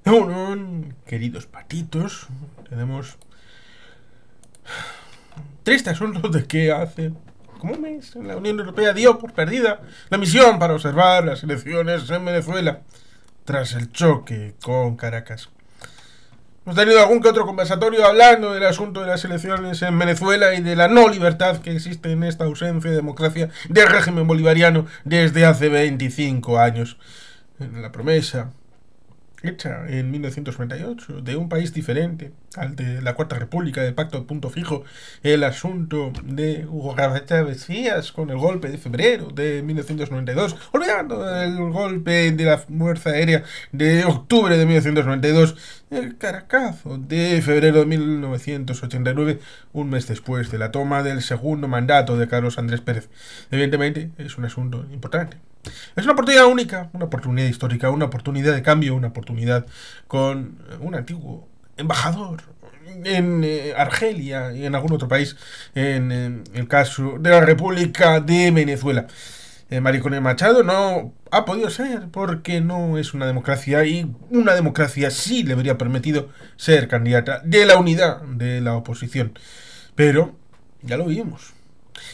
Bueno, queridos patitos, tenemos triste asunto de que hace como un mes la Unión Europea dio por perdida la misión para observar las elecciones en Venezuela tras el choque con Caracas. Hemos tenido algún que otro conversatorio hablando del asunto de las elecciones en Venezuela y de la no libertad que existe en esta ausencia de democracia del régimen bolivariano desde hace 25 años. La promesa hecha en 1998 de un país diferente al de la Cuarta República, del Pacto de Punto Fijo, el asunto de Hugo Chávez Frías con el golpe de febrero de 1992, olvidando el golpe de la Fuerza Aérea de octubre de 1992, el Caracazo de febrero de 1989, un mes después de la toma del segundo mandato de Carlos Andrés Pérez. Evidentemente es un asunto importante. Es una oportunidad única, una oportunidad histórica, una oportunidad de cambio, una oportunidad con un antiguo embajador en Argelia y en algún otro país, en el caso de la República de Venezuela. Mariconel Machado no ha podido ser porque no es una democracia, y una democracia sí le habría permitido ser candidata de la unidad de la oposición. Pero ya lo vimos.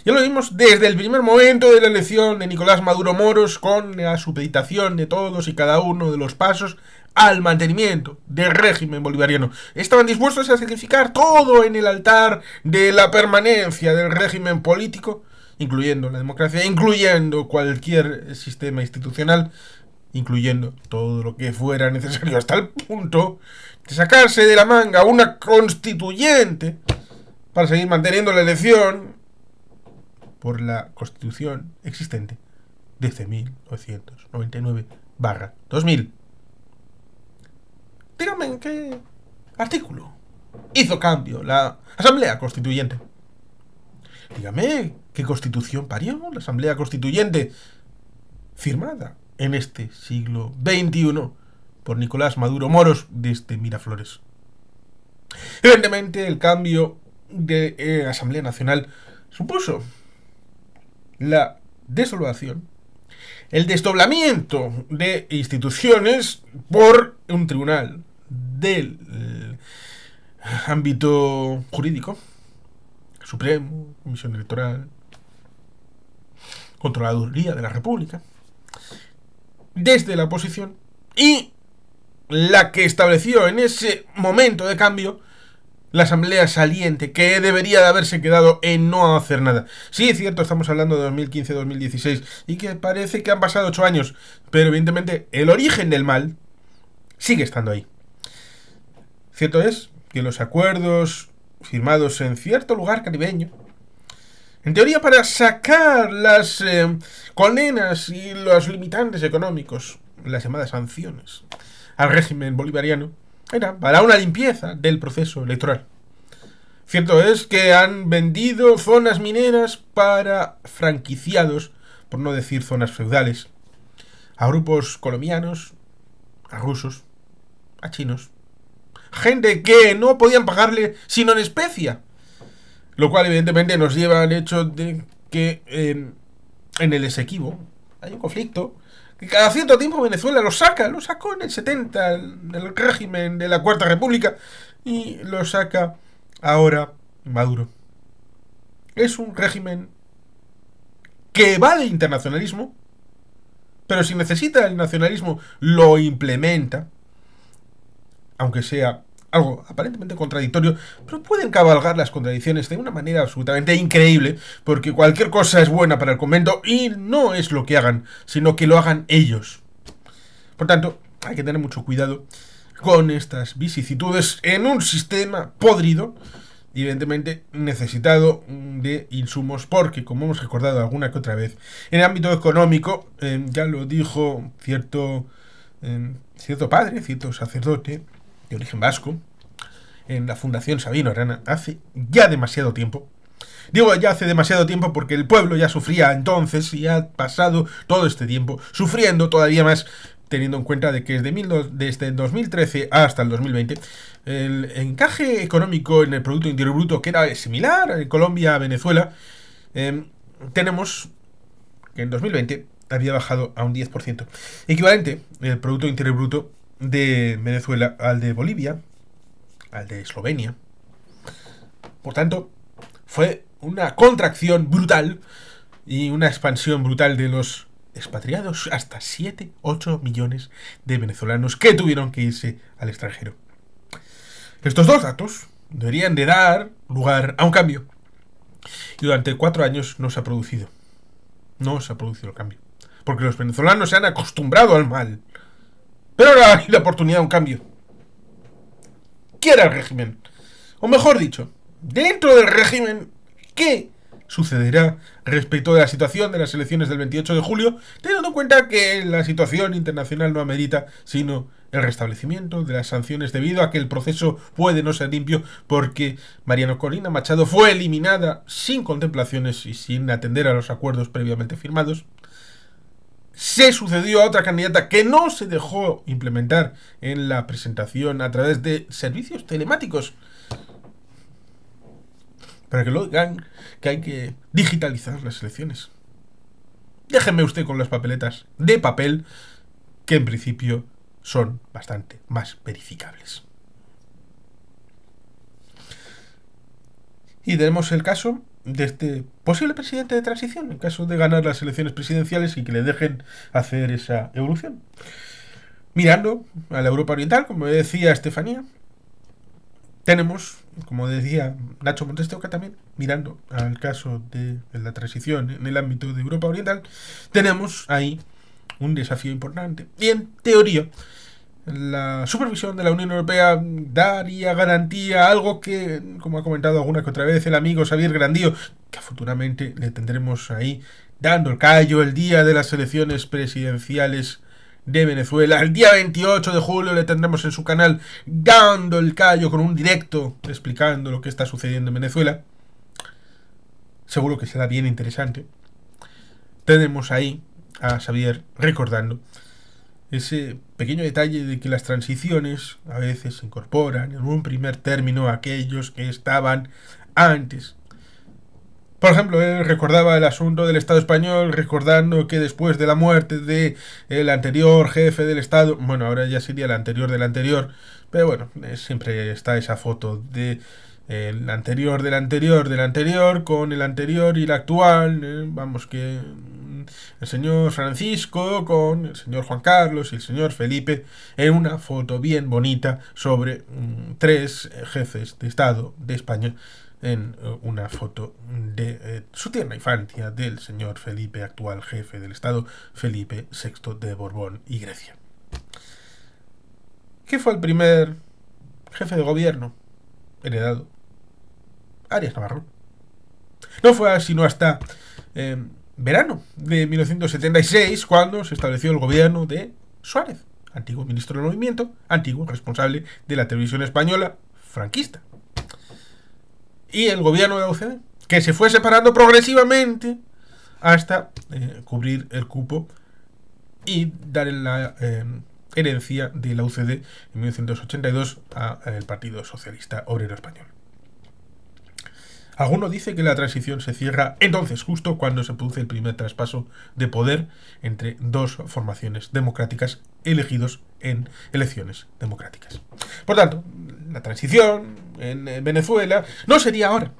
Ya lo vimos desde el primer momento de la elección de Nicolás Maduro Moros, con la supeditación de todos y cada uno de los pasos al mantenimiento del régimen bolivariano. Estaban dispuestos a sacrificar todo en el altar de la permanencia del régimen político, incluyendo la democracia, incluyendo cualquier sistema institucional, incluyendo todo lo que fuera necesario, hasta el punto de sacarse de la manga una constituyente para seguir manteniendo la elección por la Constitución existente desde 1999/2000. Dígame en qué artículo hizo cambio la Asamblea Constituyente. Dígame qué Constitución parió la Asamblea Constituyente firmada en este siglo XXI por Nicolás Maduro Moros desde Miraflores. Evidentemente el cambio de Asamblea Nacional supuso la desolación, el desdoblamiento de instituciones por un tribunal del ámbito jurídico, Supremo, Comisión Electoral, Contraloría de la República, desde la oposición, y la que estableció en ese momento de cambio la asamblea saliente, que debería de haberse quedado en no hacer nada. Sí, es cierto, estamos hablando de 2015-2016 y que parece que han pasado 8 años, pero evidentemente el origen del mal sigue estando ahí. Cierto es que los acuerdos firmados en cierto lugar caribeño, en teoría para sacar las condenas y los limitantes económicos, las llamadas sanciones al régimen bolivariano, era para una limpieza del proceso electoral. Cierto es que han vendido zonas mineras para franquiciados, por no decir zonas feudales, a grupos colombianos, a rusos, a chinos, gente que no podían pagarle sino en especia, lo cual evidentemente nos lleva al hecho de que en el Esequibo hay un conflicto que cada cierto tiempo Venezuela lo sacó en el 70 el régimen de la Cuarta República, y lo saca ahora Maduro. Es un régimen que va de internacionalismo, pero si necesita el nacionalismo lo implementa, aunque sea algo aparentemente contradictorio, pero pueden cabalgar las contradicciones de una manera absolutamente increíble, porque cualquier cosa es buena para el convento, y no es lo que hagan, sino que lo hagan ellos. Por tanto, hay que tener mucho cuidado con estas vicisitudes en un sistema podrido y evidentemente necesitado de insumos, porque, como hemos recordado alguna que otra vez, en el ámbito económico, ya lo dijo cierto padre, cierto sacerdote de origen vasco, en la Fundación Sabino Arana, hace ya demasiado tiempo. Digo ya hace demasiado tiempo porque el pueblo ya sufría entonces y ha pasado todo este tiempo sufriendo todavía más, teniendo en cuenta de que desde el 2013 hasta el 2020 el encaje económico en el Producto Interior Bruto, que era similar en Colombia a Venezuela, tenemos que en 2020 había bajado a un 10%. Equivalente, el Producto Interior Bruto de Venezuela al de Bolivia, al de Eslovenia. Por tanto, fue una contracción brutal y una expansión brutal de los expatriados, hasta 7-8 millones de venezolanos que tuvieron que irse al extranjero. Estos dos datos deberían de dar lugar a un cambio. Y durante 4 años no se ha producido. No se ha producido el cambio. Porque los venezolanos se han acostumbrado al mal. Pero ahora hay la oportunidad de un cambio. Quiera el régimen. O mejor dicho, dentro del régimen, ¿qué sucederá respecto de la situación de las elecciones del 28 de julio, teniendo en cuenta que la situación internacional no amerita sino el restablecimiento de las sanciones debido a que el proceso puede no ser limpio porque Mariano Corina Machado fue eliminada sin contemplaciones y sin atender a los acuerdos previamente firmados? Se sucedió a otra candidata que no se dejó implementar en la presentación a través de servicios telemáticos. Para que lo digan, que hay que digitalizar las elecciones. Déjeme usted con las papeletas de papel, que en principio son bastante más verificables. Y tenemos el caso de este posible presidente de transición, en caso de ganar las elecciones presidenciales y que le dejen hacer esa evolución. Mirando a la Europa Oriental, como decía Estefanía, tenemos, como decía Nacho Montes de Oca también, mirando al caso de la transición en el ámbito de Europa Oriental, tenemos ahí un desafío importante. Y en teoría, la supervisión de la Unión Europea daría garantía a algo que, como ha comentado alguna que otra vez el amigo Xavier Grandío, que futuramente le tendremos ahí dando el callo el día de las elecciones presidenciales de Venezuela. El día 28 de julio le tendremos en su canal dando el callo con un directo explicando lo que está sucediendo en Venezuela. Seguro que será bien interesante. Tenemos ahí a Xavier recordando ese pequeño detalle de que las transiciones a veces incorporan en un primer término a aquellos que estaban antes. Por ejemplo, él recordaba el asunto del Estado español, recordando que después de la muerte del anterior jefe del Estado, bueno, ahora ya sería el anterior del anterior, pero bueno, siempre está esa foto de el anterior del anterior del anterior con el anterior y el actual, vamos que el señor Francisco con el señor Juan Carlos y el señor Felipe en una foto bien bonita sobre 3 jefes de Estado de España en una foto de su tierna infancia del señor Felipe, actual jefe del Estado, Felipe VI de Borbón y Grecia. ¿Qué fue el primer jefe de gobierno heredado? Arias Navarro. No fue sino hasta verano de 1976 cuando se estableció el gobierno de Suárez, antiguo ministro del movimiento, antiguo responsable de la televisión española franquista. Y el gobierno de la UCD, que se fue separando progresivamente hasta cubrir el cupo y dar la herencia de la UCD en 1982 al Partido Socialista Obrero Español. Alguno dice que la transición se cierra entonces, justo cuando se produce el primer traspaso de poder entre 2 formaciones democráticas elegidos en elecciones democráticas. Por tanto, la transición en Venezuela no sería ahora.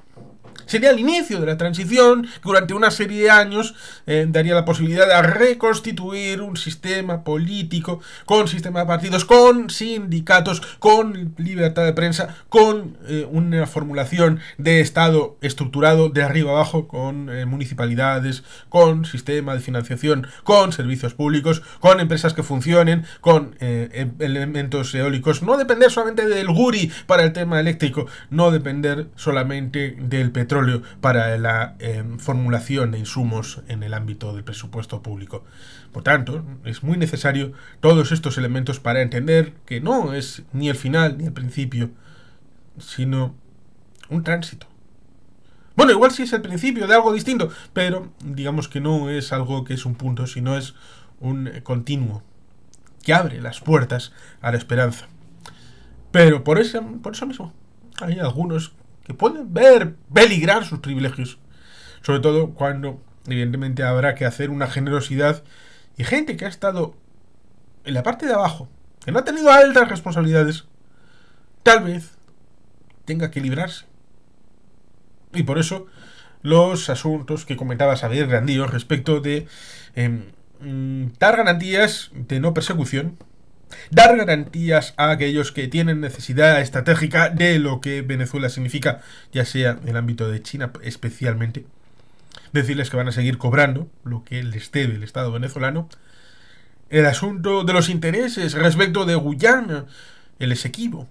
Sería el inicio de la transición que durante una serie de años daría la posibilidad de reconstituir un sistema político con sistema de partidos, con sindicatos, con libertad de prensa, con una formulación de Estado estructurado de arriba abajo, con municipalidades, con sistema de financiación, con servicios públicos, con empresas que funcionen, con elementos eólicos. No depender solamente del guri para el tema eléctrico, no depender solamente del petróleo para la formulación de insumos en el ámbito del presupuesto público. Por tanto, es muy necesario todos estos elementos para entender que no es ni el final ni el principio, sino un tránsito. Bueno, igual sí es el principio de algo distinto, pero digamos que no es algo que es un punto, sino es un continuo que abre las puertas a la esperanza. Pero por eso mismo hay algunos que pueden ver peligrar sus privilegios, sobre todo cuando evidentemente habrá que hacer una generosidad y gente que ha estado en la parte de abajo que no ha tenido altas responsabilidades, tal vez tenga que librarse. Y por eso los asuntos que comentaba Xavier Grandío respecto de dar garantías de no persecución, dar garantías a aquellos que tienen necesidad estratégica de lo que Venezuela significa, ya sea en el ámbito de China especialmente, decirles que van a seguir cobrando lo que les debe el Estado venezolano. El asunto de los intereses respecto de Guyana, el Esequibo,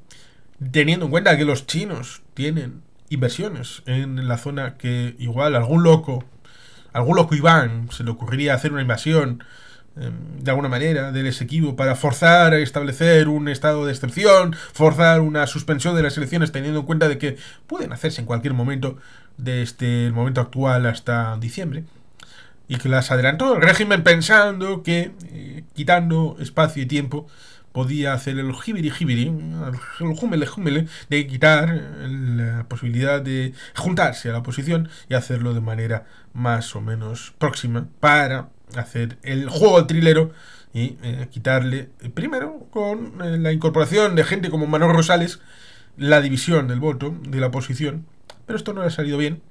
teniendo en cuenta que los chinos tienen inversiones en la zona, que igual algún loco Iván se le ocurriría hacer una invasión de alguna manera del Esequibo para forzar a establecer un estado de excepción, forzar una suspensión de las elecciones, teniendo en cuenta de que pueden hacerse en cualquier momento desde el momento actual hasta diciembre, y que las adelantó el régimen pensando que quitando espacio y tiempo podía hacer el jibiri, el júmele, de quitar la posibilidad de juntarse a la oposición y hacerlo de manera más o menos próxima para hacer el juego trilero y quitarle, primero con la incorporación de gente como Manuel Rosales, la división del voto de la oposición, pero esto no le ha salido bien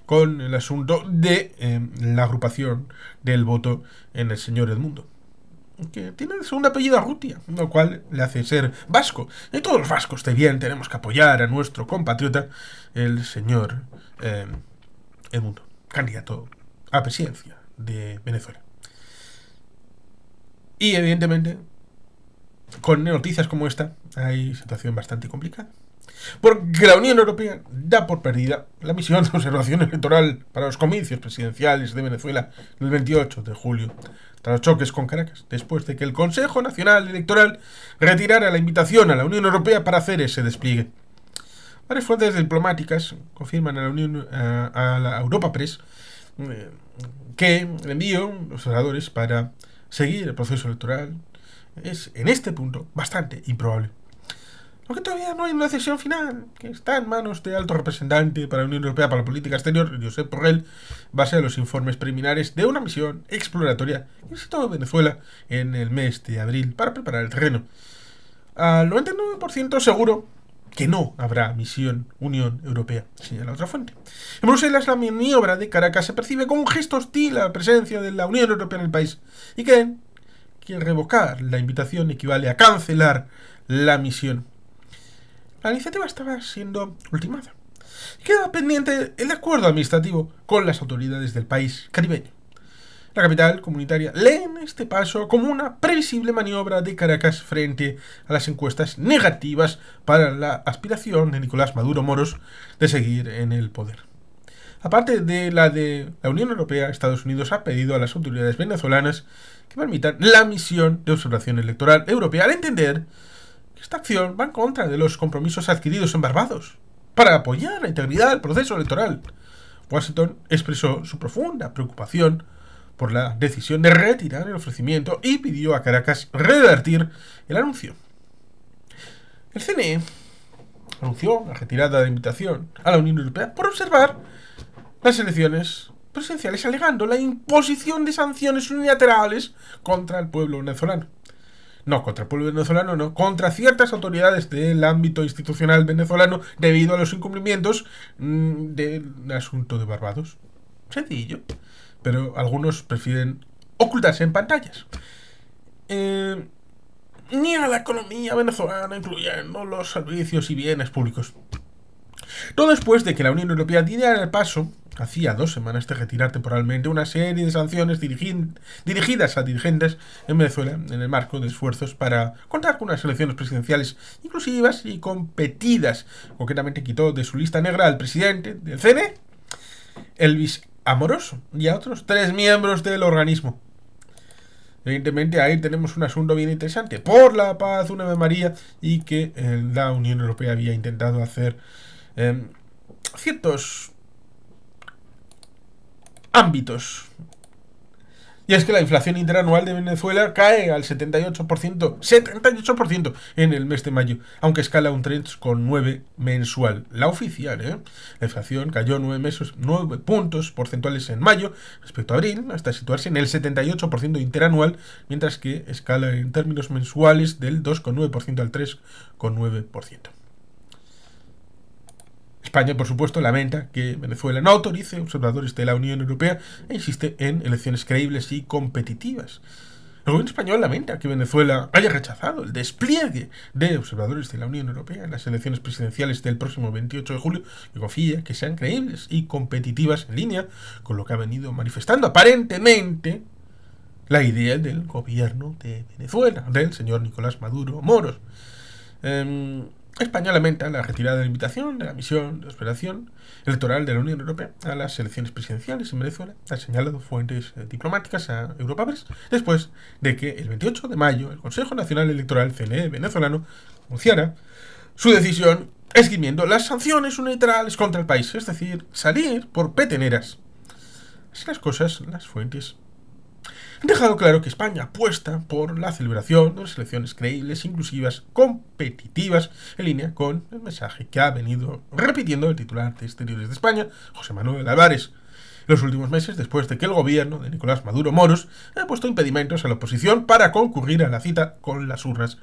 con el asunto de la agrupación del voto en el señor Edmundo, que tiene el segundo apellido Arrutia, lo cual le hace ser vasco. Y todos los vascos de bien tenemos que apoyar a nuestro compatriota, el señor Edmundo, candidato a presidencia de Venezuela. Y evidentemente, con noticias como esta, hay situación bastante complicada, porque la Unión Europea da por perdida la misión de observación electoral para los comicios presidenciales de Venezuela el 28 de julio, tras los choques con Caracas, después de que el Consejo Nacional Electoral retirara la invitación a la Unión Europea para hacer ese despliegue. Varias fuentes diplomáticas confirman a la Europa Press que el envío de observadores para seguir el proceso electoral es, en este punto, bastante improbable. Aunque todavía no hay una decisión final, que está en manos del alto representante para la Unión Europea para la Política Exterior, Josep Borrell, base a los informes preliminares de una misión exploratoria que visitó Venezuela en el mes de abril para preparar el terreno. Al 99% seguro que no habrá misión Unión Europea, señala otra fuente. En Bruselas, la maniobra de Caracas se percibe como un gesto hostil a la presencia de la Unión Europea en el país, y creen que revocar la invitación equivale a cancelar la misión. La iniciativa estaba siendo ultimada. Queda pendiente el acuerdo administrativo con las autoridades del país caribeño. La capital comunitaria lee en este paso como una previsible maniobra de Caracas frente a las encuestas negativas para la aspiración de Nicolás Maduro Moros de seguir en el poder. Aparte de la Unión Europea, Estados Unidos ha pedido a las autoridades venezolanas que permitan la misión de observación electoral europea, al entender que esta acción va en contra de los compromisos adquiridos en Barbados para apoyar la integridad del proceso electoral. Washington expresó su profunda preocupación por la decisión de retirar el ofrecimiento y pidió a Caracas revertir el anuncio. El CNE anunció la retirada de la invitación a la Unión Europea por observar las elecciones presidenciales, alegando la imposición de sanciones unilaterales contra el pueblo venezolano. No, contra el pueblo venezolano, no, contra ciertas autoridades del ámbito institucional venezolano debido a los incumplimientos del asunto de Barbados. Sencillo. Pero algunos prefieren ocultarse en pantallas. Ni a la economía venezolana, incluyendo los servicios y bienes públicos. Todo después de que la Unión Europea diera el paso, hacía 2 semanas, de retirar temporalmente una serie de sanciones dirigidas a dirigentes en Venezuela en el marco de esfuerzos para contar con unas elecciones presidenciales inclusivas y competidas. Concretamente quitó de su lista negra al presidente del CNE, Elvis Amoroso, y a otros 3 miembros del organismo. Evidentemente ahí tenemos un asunto bien interesante. Por la paz, una Ave María, y que la Unión Europea había intentado hacer ciertos ámbitos Y es que la inflación interanual de Venezuela cae al 78% en el mes de mayo, aunque escala un 3,9 mensual. La oficial, ¿eh? La inflación cayó 9 puntos porcentuales en mayo respecto a abril, hasta situarse en el 78% interanual, mientras que escala en términos mensuales del 2,9% al 3,9%. España, por supuesto, lamenta que Venezuela no autorice observadores de la Unión Europea e insiste en elecciones creíbles y competitivas. El gobierno español lamenta que Venezuela haya rechazado el despliegue de observadores de la Unión Europea en las elecciones presidenciales del próximo 28 de julio y confía que sean creíbles y competitivas en línea con lo que ha venido manifestando aparentemente la idea del gobierno de Venezuela, del señor Nicolás Maduro Moros. España lamenta la retirada de la invitación de la misión de observación electoral de la Unión Europea a las elecciones presidenciales en Venezuela, han señalado fuentes diplomáticas a Europa Press, después de que el 28 de mayo el Consejo Nacional Electoral CNE venezolano anunciara su decisión esgrimiendo las sanciones unilaterales contra el país, es decir, salir por peteneras. Así las cosas, las fuentes han dejado claro que España apuesta por la celebración de unas elecciones creíbles, inclusivas, competitivas, en línea con el mensaje que ha venido repitiendo el titular de Exteriores de España, José Manuel Álvarez, en los últimos meses, después de que el gobierno de Nicolás Maduro Moros haya puesto impedimentos a la oposición para concurrir a la cita con las urnas.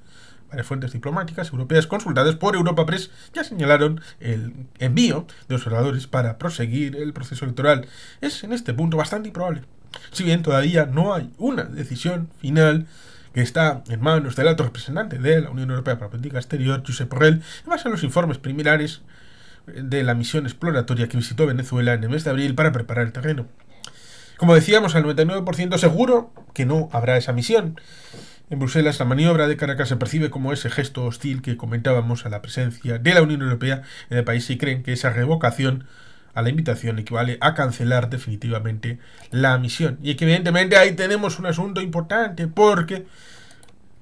Varias fuentes diplomáticas europeas consultadas por Europa Press ya señalaron el envío de observadores para proseguir el proceso electoral. Es en este punto bastante improbable. Si bien todavía no hay una decisión final que está en manos del alto representante de la Unión Europea para la Política Exterior, Josep Borrell, en base a los informes preliminares de la misión exploratoria que visitó Venezuela en el mes de abril para preparar el terreno. Como decíamos, al 99% seguro que no habrá esa misión. En Bruselas, la maniobra de Caracas se percibe como ese gesto hostil que comentábamos a la presencia de la Unión Europea en el país y creen que esa revocación a la invitación equivale a cancelar definitivamente la misión. Y que evidentemente ahí tenemos un asunto importante porque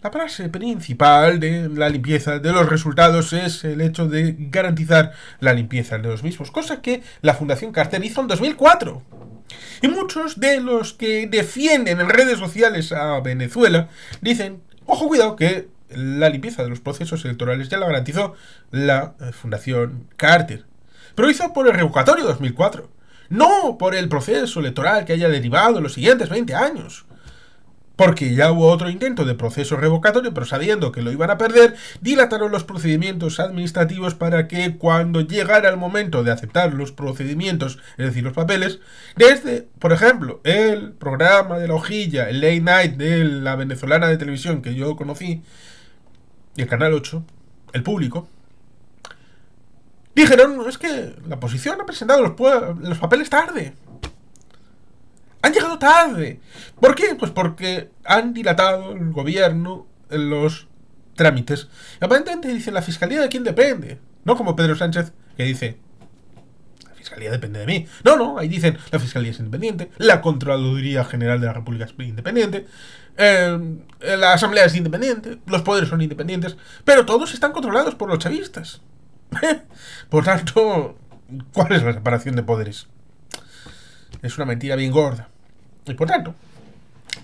la frase principal de la limpieza de los resultados es el hecho de garantizar la limpieza de los mismos, cosa que la Fundación Carter hizo en 2004. Y muchos de los que defienden en redes sociales a Venezuela dicen, ojo, cuidado, que la limpieza de los procesos electorales ya la garantizó la Fundación Carter. Pero lo hizo por el revocatorio de 2004, no por el proceso electoral que haya derivado en los siguientes 20 años. Porque ya hubo otro intento de proceso revocatorio, pero sabiendo que lo iban a perder, dilataron los procedimientos administrativos para que cuando llegara el momento de aceptar los procedimientos, es decir, los papeles, desde, por ejemplo, el programa de La Hojilla, el Late Night de la venezolana de televisión que yo conocí, y el Canal 8, El Público, dijeron, es que la oposición ha presentado los papeles tarde. Han llegado tarde. ¿Por qué? Pues porque han dilatado el gobierno en los trámites. Y aparentemente dicen, la fiscalía de quién depende. No como Pedro Sánchez, que dice, la fiscalía depende de mí. No, ahí dicen, la fiscalía es independiente, la Contraloría General de la República es independiente, la Asamblea es independiente, los poderes son independientes, pero todos están controlados por los chavistas. Por tanto, ¿cuál es la separación de poderes? Es una mentira bien gorda. Y por tanto,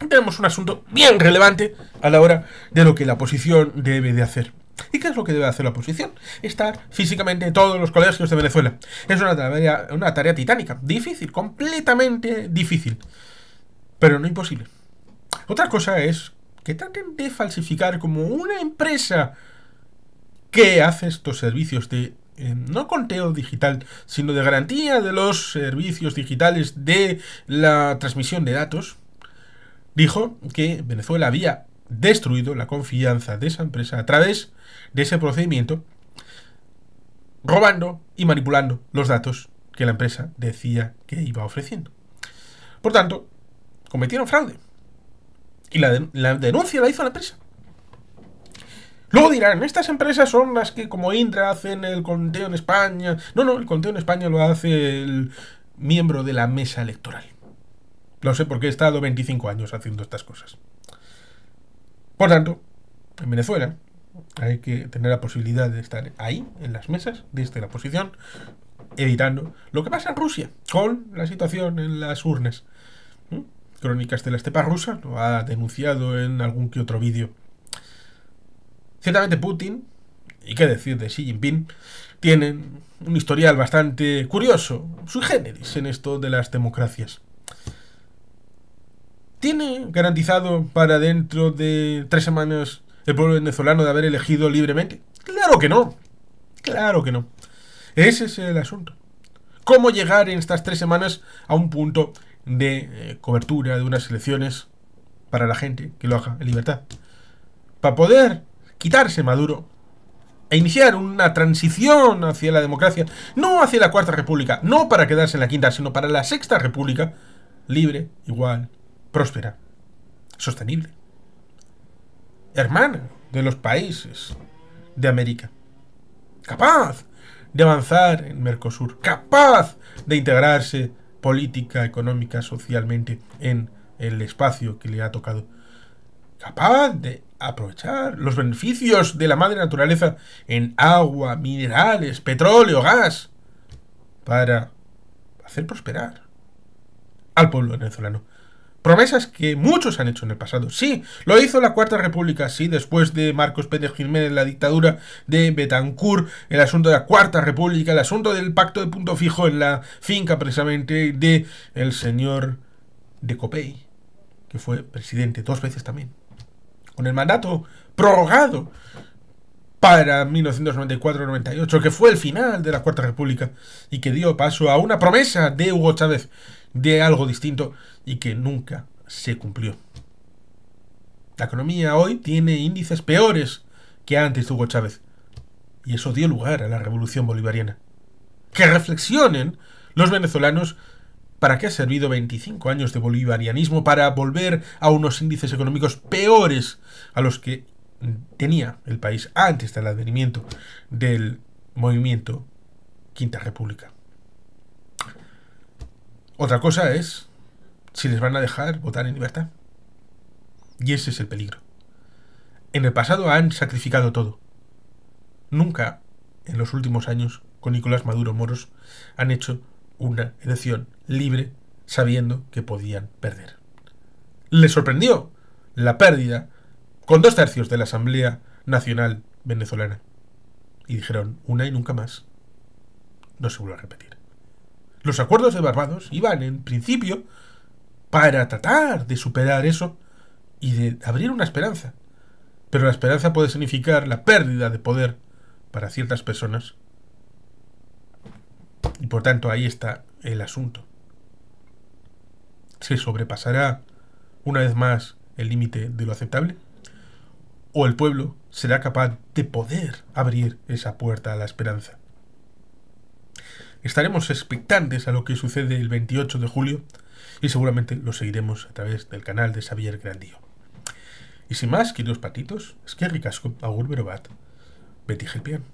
tenemos un asunto bien relevante a la hora de lo que la oposición debe de hacer. ¿Y qué es lo que debe hacer la oposición? Estar físicamente en todos los colegios de Venezuela. Es una tarea titánica, difícil, completamente difícil, pero no imposible. Otra cosa es que traten de falsificar como una empresa que hace estos servicios de no conteo digital, sino de garantía de los servicios digitales de la transmisión de datos, dijo que Venezuela había destruido la confianza de esa empresa a través de ese procedimiento, robando y manipulando los datos que la empresa decía que iba ofreciendo. Por tanto, cometieron fraude. Y la denuncia la hizo la empresa. Luego dirán, estas empresas son las que como Indra hacen el conteo en España. No, el conteo en España lo hace el miembro de la mesa electoral. Lo sé porque he estado 25 años haciendo estas cosas. Por tanto, en Venezuela hay que tener la posibilidad de estar ahí, en las mesas, desde la oposición, evitando lo que pasa en Rusia, con la situación en las urnas. Crónicas de la Estepa Rusa, lo ha denunciado en algún que otro vídeo. Ciertamente Putin, y qué decir de Xi Jinping, tienen un historial bastante curioso, sui generis, en esto de las democracias. ¿Tiene garantizado para dentro de 3 semanas el pueblo venezolano de haber elegido libremente? Claro que no. Claro que no. Ese es el asunto. ¿Cómo llegar en estas 3 semanas a un punto de cobertura de unas elecciones para la gente que lo haga en libertad? Para poder quitarse Maduro e iniciar una transición hacia la democracia, no hacia la Cuarta República, no para quedarse en la Quinta, sino para la Sexta República, libre, igual, próspera, sostenible, hermana de los países de América, capaz de avanzar en Mercosur, capaz de integrarse política, económica, socialmente en el espacio que le ha tocado, capaz de aprovechar los beneficios de la madre naturaleza en agua, minerales, petróleo, gas, para hacer prosperar al pueblo venezolano. Promesas que muchos han hecho en el pasado. Sí, lo hizo la Cuarta República, sí, después de Marcos Pérez Jiménez, la dictadura de Betancur, el asunto de la Cuarta República, el asunto del pacto de punto fijo en la finca precisamente de el señor de Copey, que fue presidente 2 veces también, con el mandato prorrogado para 1994-98, que fue el final de la Cuarta República y que dio paso a una promesa de Hugo Chávez de algo distinto y que nunca se cumplió. La economía hoy tiene índices peores que antes de Hugo Chávez y eso dio lugar a la revolución bolivariana. Que reflexionen los venezolanos para qué ha servido 25 años de bolivarianismo para volver a unos índices económicos peores a los que tenía el país antes del advenimiento del movimiento Quinta República. Otra cosa es si les van a dejar votar en libertad. Y ese es el peligro. En el pasado han sacrificado todo. Nunca, en los últimos años, con Nicolás Maduro Moros, han hecho una elección libre sabiendo que podían perder. Les sorprendió la pérdida con 2/3 de la Asamblea Nacional Venezolana. Y dijeron, una y nunca más. No se vuelve a repetir. Los acuerdos de Barbados iban, en principio, para tratar de superar eso y de abrir una esperanza. Pero la esperanza puede significar la pérdida de poder para ciertas personas. Y por tanto, ahí está el asunto. ¿Se sobrepasará una vez más el límite de lo aceptable? ¿O el pueblo será capaz de poder abrir esa puerta a la esperanza? Estaremos expectantes a lo que sucede el 28 de julio y seguramente lo seguiremos a través del canal de Xavier Grandío. Y sin más, queridos patitos, eskerrik asko, agur bero bat, beti jelpian.